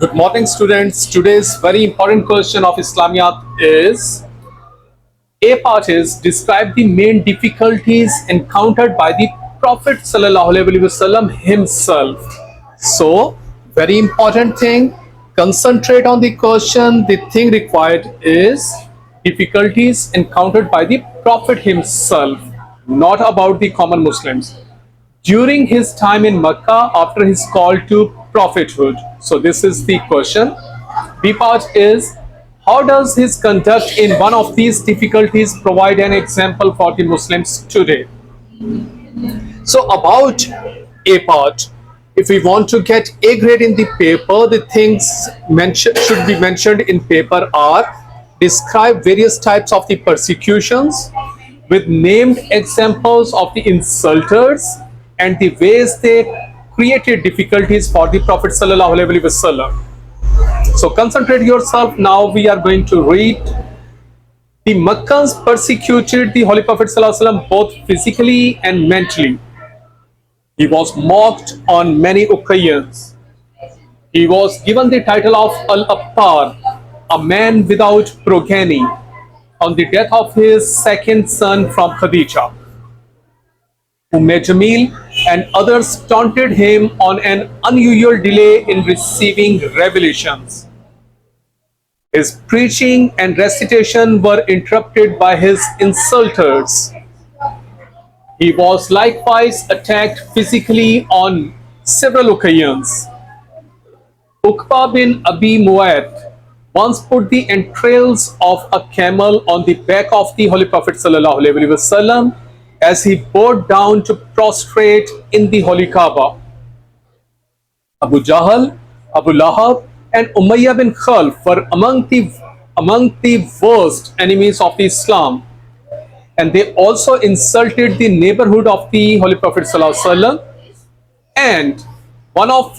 Good morning, students. Today's very important question of Islamiyat is A part is describe the main difficulties encountered by the Prophet ﷺ himself. So, very important thing, concentrate on the question. The thing required is difficulties encountered by the Prophet himself, not about the common Muslims during his time in Mecca after his call to prophethood. So this is the question. B part is how does his conduct in one of these difficulties provide an example for the Muslims today? So about A part, if we want to get A grade in the paper, the things should be mentioned in paper are describe various types of the persecutions with named examples of the insulters and the ways they created difficulties for the Prophet ﷺ. So concentrate yourself. Now we are going to read. The Meccans persecuted the Holy Prophet ﷺ both physically and mentally. He was mocked on many occasions. He was given the title of Al-Abtar, a man without progeny, on the death of his second son from Khadija. Jamil and others taunted him on an unusual delay in receiving revelations. His preaching and recitation were interrupted by his insulters. He was likewise attacked physically on several occasions. Uqba bin Abi Mu'ayt once put the entrails of a camel on the back of the Holy Prophet ﷺ as he bowed down to prostrate in the Holy Kaaba. Abu Jahl, Abu Lahab, and Umayyah bin Khalf were among the worst enemies of Islam, and they also insulted the neighborhood of the Holy Prophet ﷺ. And one of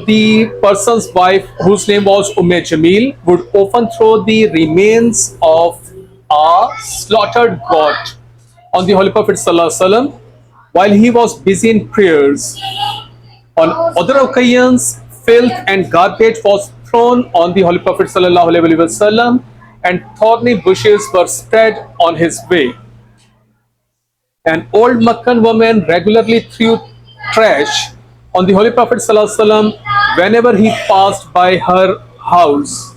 the person's wife, whose name was Jamil, would often throw the remains of a slaughtered goat on the Holy Prophet ﷺ while he was busy in prayers. On other occasions, filth and garbage was thrown on the Holy Prophet ﷺ and thorny bushes were spread on his way. An old Meccan woman regularly threw trash on the Holy Prophet ﷺ whenever he passed by her house.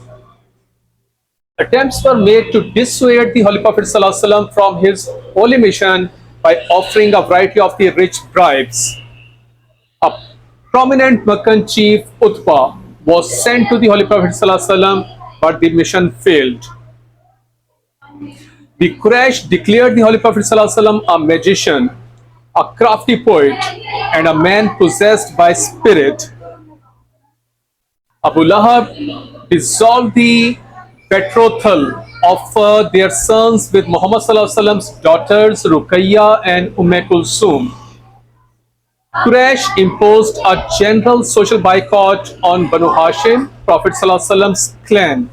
Attempts were made to dissuade the Holy Prophet ﷺ from his holy mission by offering a variety of the rich bribes. A prominent Meccan chief, Utbah, was sent to the Holy Prophet ﷺ, but the mission failed. The Quraysh declared the Holy Prophet ﷺ a magician, a crafty poet, and a man possessed by spirit. Abu Lahab dissolved the betrothal of their sons with Muhammad ﷺ's daughters Ruqayya and Kulsum. Quraysh imposed a general social boycott on Banu Hashim, Prophet ﷺ's clan.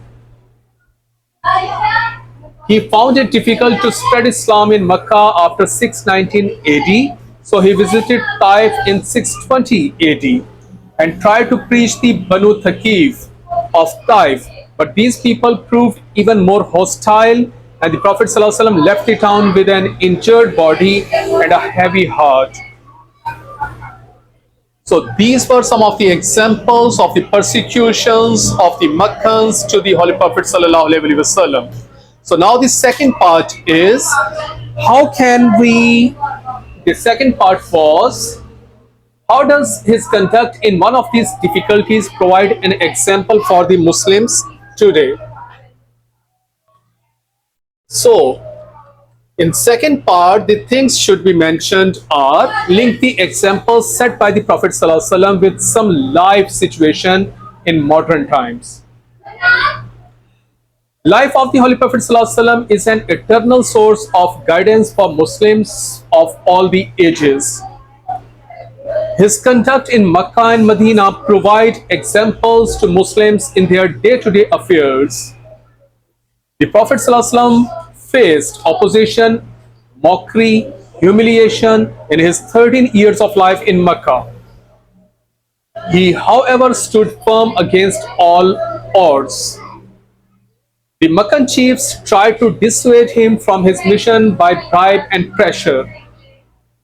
He found it difficult to spread Islam in Mecca after 619 AD, so he visited Taif in 620 AD and tried to preach the Banu Thaqif of Taif, but these people proved even more hostile, and the Prophet ﷺ left the town with an injured body and a heavy heart. So these were some of the examples of the persecutions of the Meccans to the Holy Prophet ﷺ. So now the second part is the second part was how does his conduct in one of these difficulties provide an example for the Muslims today? So in second part, the things should be mentioned are link the examples set by the Prophet ﷺ with some life situation in modern times. Life of the Holy Prophet ﷺ is an eternal source of guidance for Muslims of all the ages. His conduct in Mecca and Medina provide examples to Muslims in their day-to-day affairs. The Prophet ﷺ faced opposition, mockery, humiliation in his 13 years of life in Mecca. He, however, stood firm against all odds. The Meccan chiefs tried to dissuade him from his mission by bribe and pressure.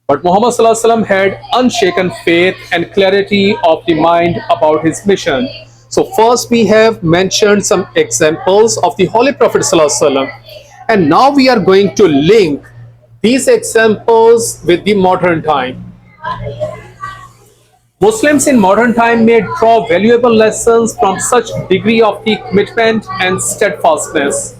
But Muhammad had unshaken faith and clarity of the mind about his mission. So first we have mentioned some examples of the Holy Prophet and now we are going to link these examples with the modern time. Muslims in modern time may draw valuable lessons from such degree of the commitment and steadfastness.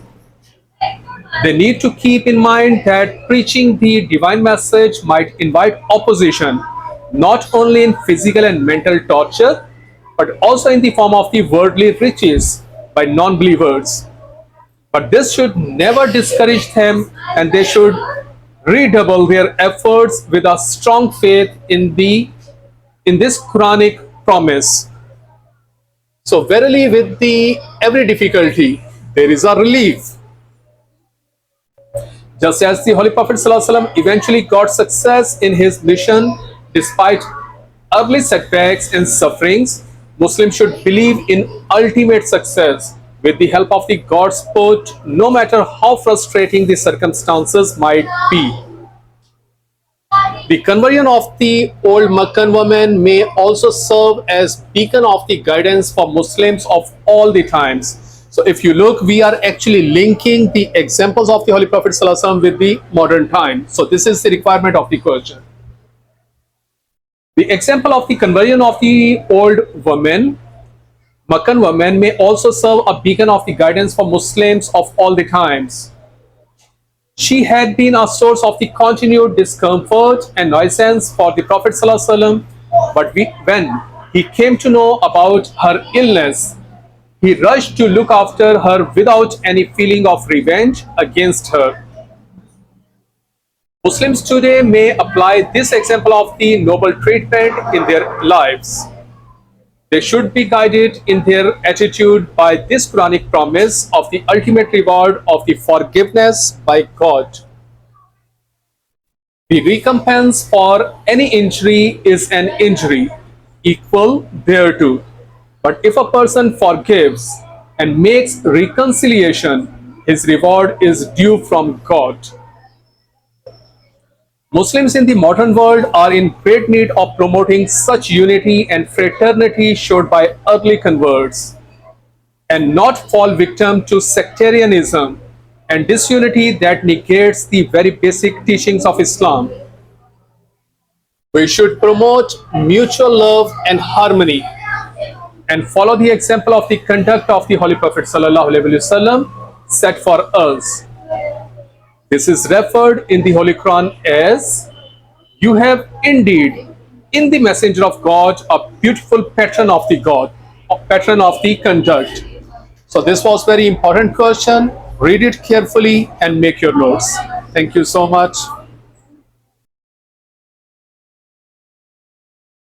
They need to keep in mind that preaching the divine message might invite opposition, not only in physical and mental torture, but also in the form of the worldly riches by non-believers. But this should never discourage them, and they should redouble their efforts with a strong faith in this Quranic promise. So verily with the every difficulty there is a relief. Just as the Holy Prophet ﷺ eventually got success in his mission despite early setbacks and sufferings, Muslims should believe in ultimate success with the help of the God's support, no matter how frustrating the circumstances might be. The conversion of the old Meccan woman may also serve as beacon of the guidance for Muslims of all the times. So if you look, we are actually linking the examples of the Holy Prophet ﷺ with the modern time. So this is the requirement of the question. The example of the conversion of the old woman, Meccan woman, may also serve a beacon of the guidance for Muslims of all the times. She had been a source of the continued discomfort and nuisance for the Prophet ﷺ, but when he came to know about her illness, he rushed to look after her without any feeling of revenge against her. Muslims today may apply this example of the noble treatment in their lives. They should be guided in their attitude by this Quranic promise of the ultimate reward of the forgiveness by God. The recompense for any injury is an injury equal thereto. But if a person forgives and makes reconciliation, his reward is due from God. Muslims in the modern world are in great need of promoting such unity and fraternity showed by early converts, and not fall victim to sectarianism and disunity that negates the very basic teachings of Islam. We should promote mutual love and harmony and follow the example of the conduct of the Holy Prophet ﷺ set for us. This is referred in the Holy Quran as, "You have indeed in the messenger of God a beautiful pattern of the God, a pattern of the conduct." So this was very important question. Read it carefully and make your notes. Thank you so much.